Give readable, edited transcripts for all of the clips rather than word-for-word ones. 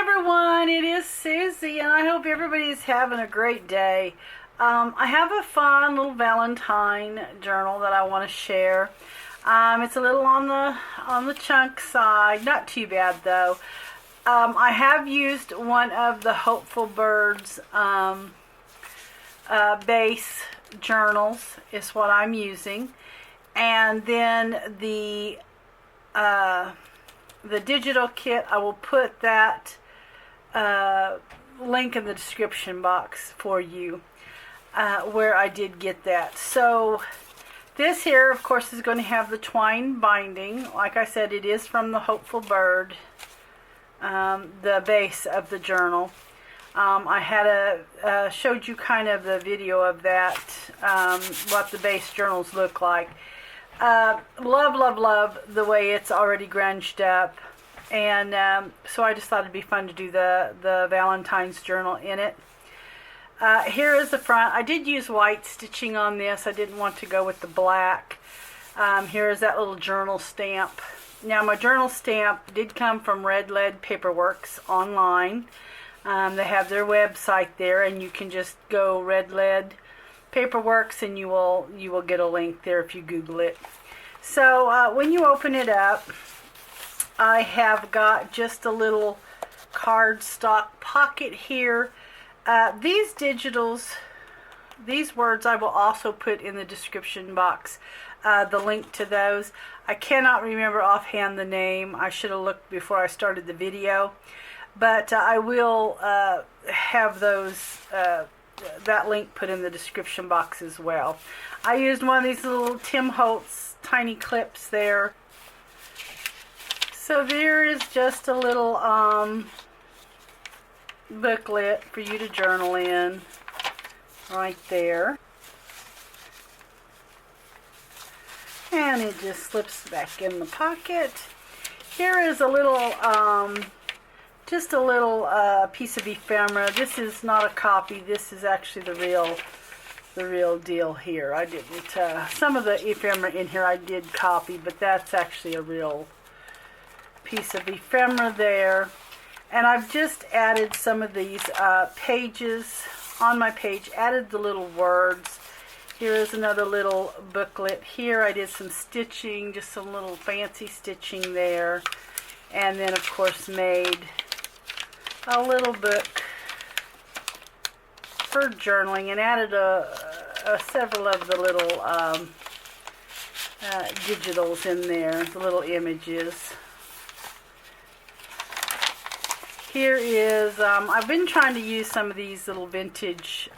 everyone, it is Susie, and I hope everybody's having a great day. I have a fun little Valentine journal that I want to share. It's a little on the chunk side, not too bad though. I have used one of the Hopeful Birds base journals is what I'm using, and then the digital kit, I will put that link in the description box for you where I did get that. So this here, of course, is going to have the twine binding. Like I said, it is from the Hopeful Bird, the base of the journal. I had showed you kind of the video of that, what the base journals look like. Love the way it's already grunged up, and so I just thought it'd be fun to do the Valentine's journal in it. Here is the front. I did use white stitching on this. I didn't want to go with the black. Here is that little journal stamp. Now my journal stamp did come from Red Lead Paperworks online. They have their website there, and you can just go Red Lead Paperworks and you will get a link there if you Google it. So when you open it up, I have got just a little cardstock pocket here. These digitals, these words, I will also put in the description box, the link to those. I cannot remember offhand the name. I should have looked before I started the video, but I will have those that link put in the description box as well. I used one of these little Tim Holtz tiny clips there. So there is just a little booklet for you to journal in right there. And it just slips back in the pocket. Here is a little just a little piece of ephemera. This is not a copy. This is actually the real deal here. I didn't, some of the ephemera in here I did copy, but that's actually a real piece of ephemera there. And I've just added some of these pages on my page, added the little words. Here is another little booklet. Here I did some stitching, just some little fancy stitching there. And then of course made a little book for journaling, and added several of the little digitals in there, the little images. Here is, I've been trying to use some of these little vintage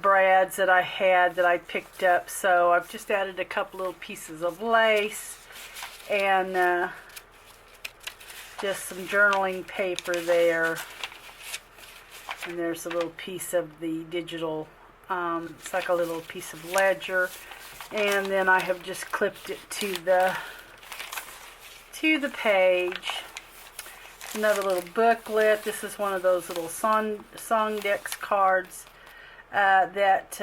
brads that I had that I picked up, so I've just added a couple little pieces of lace and just some journaling paper there, and there's a little piece of the digital, it's like a little piece of ledger, and then I have just clipped it to the page. Another little booklet. This is one of those little song decks cards that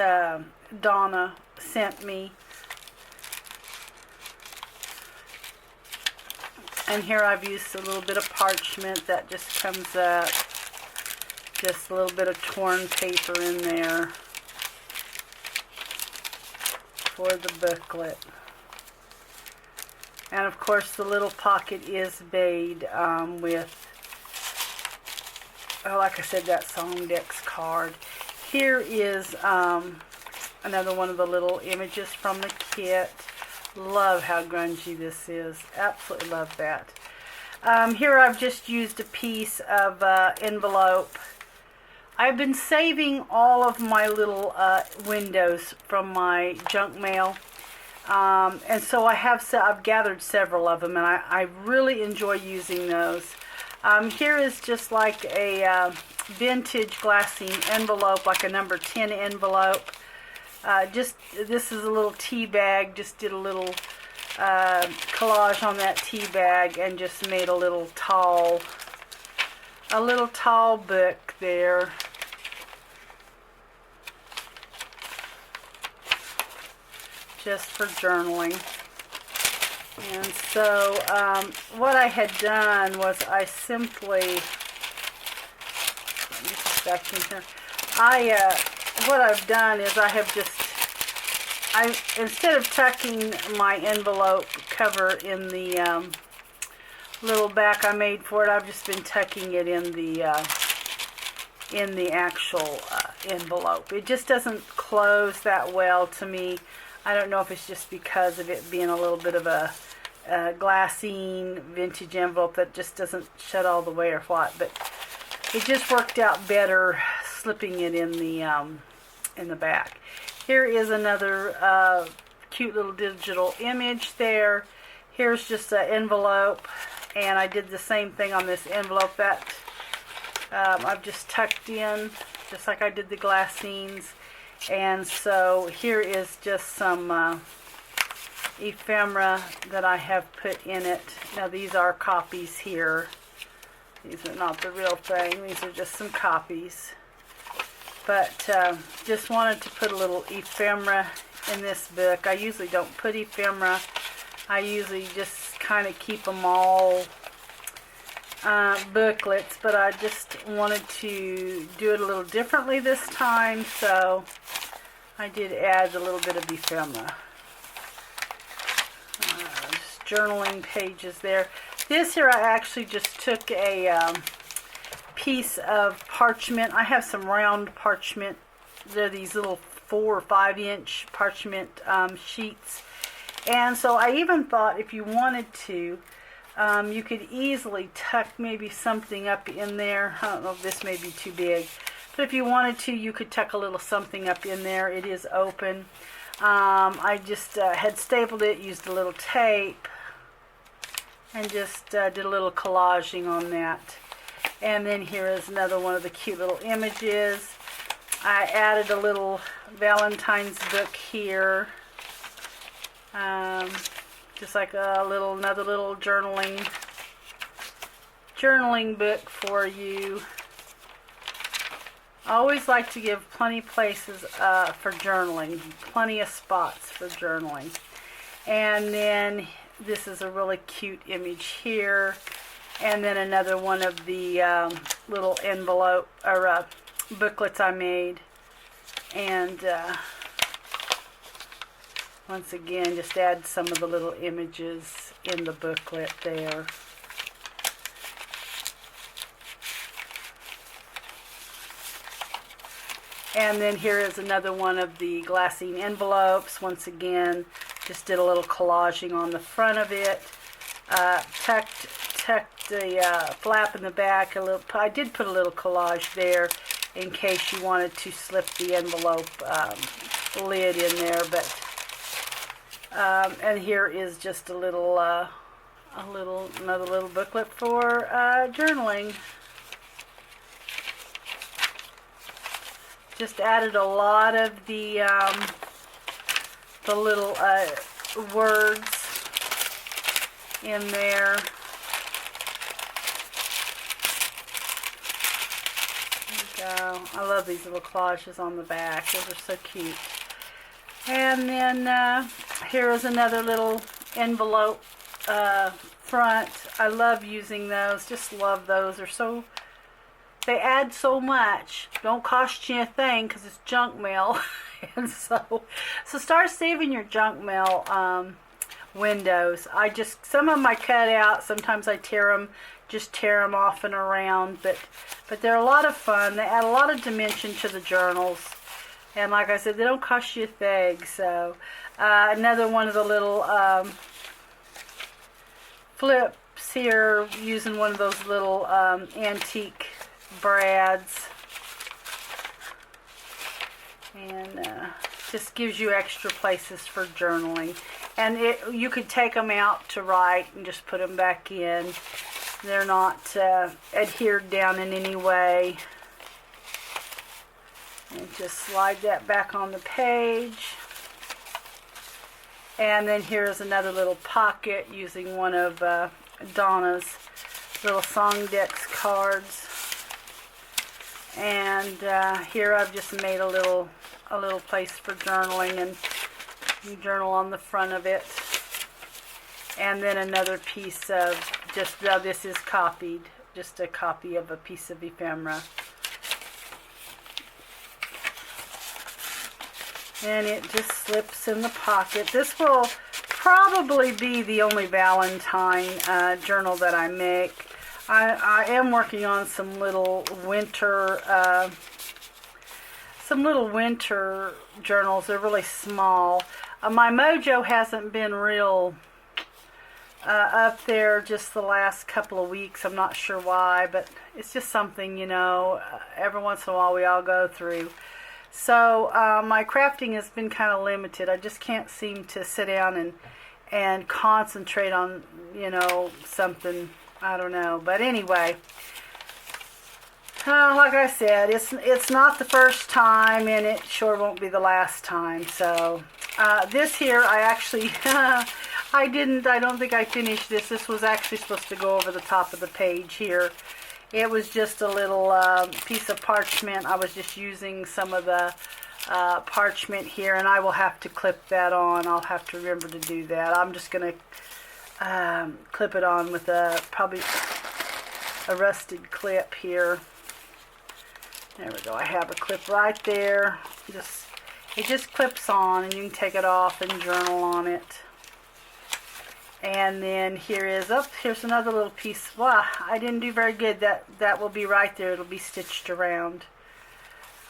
Donna sent me. And here I've used a little bit of parchment that just comes up. Just a little bit of torn paper in there for the booklet. And of course the little pocket is made with, like I said, that Song Decks card. Here is another one of the little images from the kit. Love how grungy this is. Absolutely love that. Here I've just used a piece of envelope. I've been saving all of my little windows from my junk mail. And so I've gathered several of them, and I really enjoy using those. Here is just like a vintage glassine envelope, like a number 10 envelope. This is a little tea bag. Just did a little collage on that tea bag and just made a little tall book there. Just for journaling. And so what I had done was I simply, back in here, what I've done is I have just, instead of tucking my envelope cover in the little back I made for it, I've just been tucking it in the actual envelope. It just doesn't close that well to me. I don't know if it's just because of it being a little bit of a glassine vintage envelope that just doesn't shut all the way or what, but it just worked out better slipping it in the back. Here is another cute little digital image there. Here's just an envelope, and I did the same thing on this envelope that I've just tucked in, just like I did the glassines. And so here is just some ephemera that I have put in it. Now these are copies here. These are not the real thing. These are just some copies. But just wanted to put a little ephemera in this book. I usually don't put ephemera. I usually just kind of keep them all booklets, but I just wanted to do it a little differently this time, so I did add a little bit of ephemera. Just journaling pages there. This here I actually just took a piece of parchment. I have some round parchment. They're these little 4 or 5 inch parchment sheets. And so I even thought if you wanted to, you could easily tuck maybe something up in there. I don't know if this may be too big, but if you wanted to, you could tuck a little something up in there. It is open. I just had stapled it, used a little tape, and just did a little collaging on that. And then here is another one of the cute little images. I added a little Valentine's book here. Just like another little journaling book for you. I always like to give plenty of places for journaling, plenty of spots for journaling. And then this is a really cute image here. And then another one of the little envelope or booklets I made. And once again, just add some of the little images in the booklet there. And then here is another one of the glassine envelopes. Once again, just did a little collaging on the front of it. Tucked the flap in the back. I did put a little collage there in case you wanted to slip the envelope lid in there. But and here is just another little booklet for journaling. Just added a lot of the little words in there. There we go. I love these little collages on the back. Those are so cute. And then here is another little envelope front. I love using those. Just love those. They add so much. Don't cost you a thing because it's junk mail. And so start saving your junk mail windows. Some of them I cut out. Sometimes I tear them off and around. But they're a lot of fun. They add a lot of dimension to the journals. And like I said, they don't cost you a thing. So another one of the little flips here, using one of those little antique brads, and just gives you extra places for journaling. And you could take them out to write and just put them back in. They're not adhered down in any way. And just slide that back on the page. And then here's another little pocket using one of Donna's little Songdex cards. And here I've just made a little place for journaling, and you journal on the front of it. And then another piece of just, now this is copied, just a copy of a piece of ephemera. And it just slips in the pocket. This will probably be the only Valentine journal that I make. I am working on some little winter journals. They're really small. My mojo hasn't been real up there just the last couple of weeks. I'm not sure why, but it's just something, you know, every once in a while we all go through. So my crafting has been kind of limited. I just can't seem to sit down and concentrate on, you know, something, I don't know. But anyway, like I said, it's not the first time, and it sure won't be the last time. So this here, I actually, I don't think I finished this. This was actually supposed to go over the top of the page here. It was just a little piece of parchment. I was just using some of the parchment here, and I will have to clip that on. I'll have to remember to do that. I'm just going to clip it on with probably a rusted clip here. There we go. I have a clip right there. It just clips on, and you can take it off and journal on it. And then here's another little piece. Wow, I didn't do very good. That will be right there. It'll be stitched around.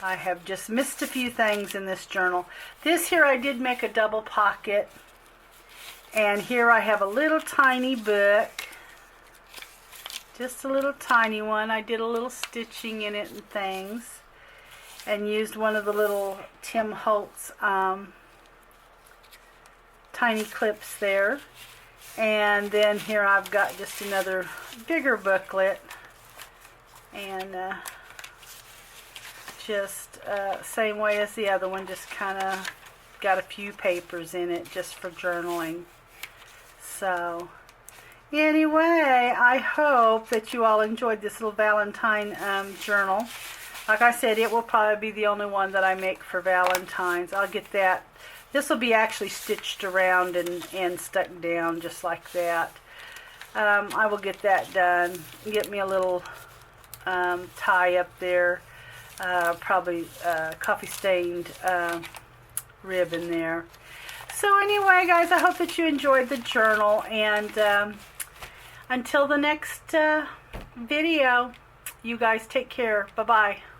I have just missed a few things in this journal. This here I did make a double pocket. And here I have a little tiny book. Just a little tiny one. I did a little stitching in it and things. And used one of the little Tim Holtz tiny clips there. And then here I've got just another bigger booklet, and just same way as the other one, just kind of got a few papers in it just for journaling. So anyway, I hope that you all enjoyed this little Valentine journal. Like I said, it will probably be the only one that I make for Valentine's. I'll get that. This will be actually stitched around and stuck down just like that. I will get that done. Get me a little tie up there. Probably coffee stained ribbon there. So anyway, guys, I hope that you enjoyed the journal. And until the next video, you guys take care. Bye-bye.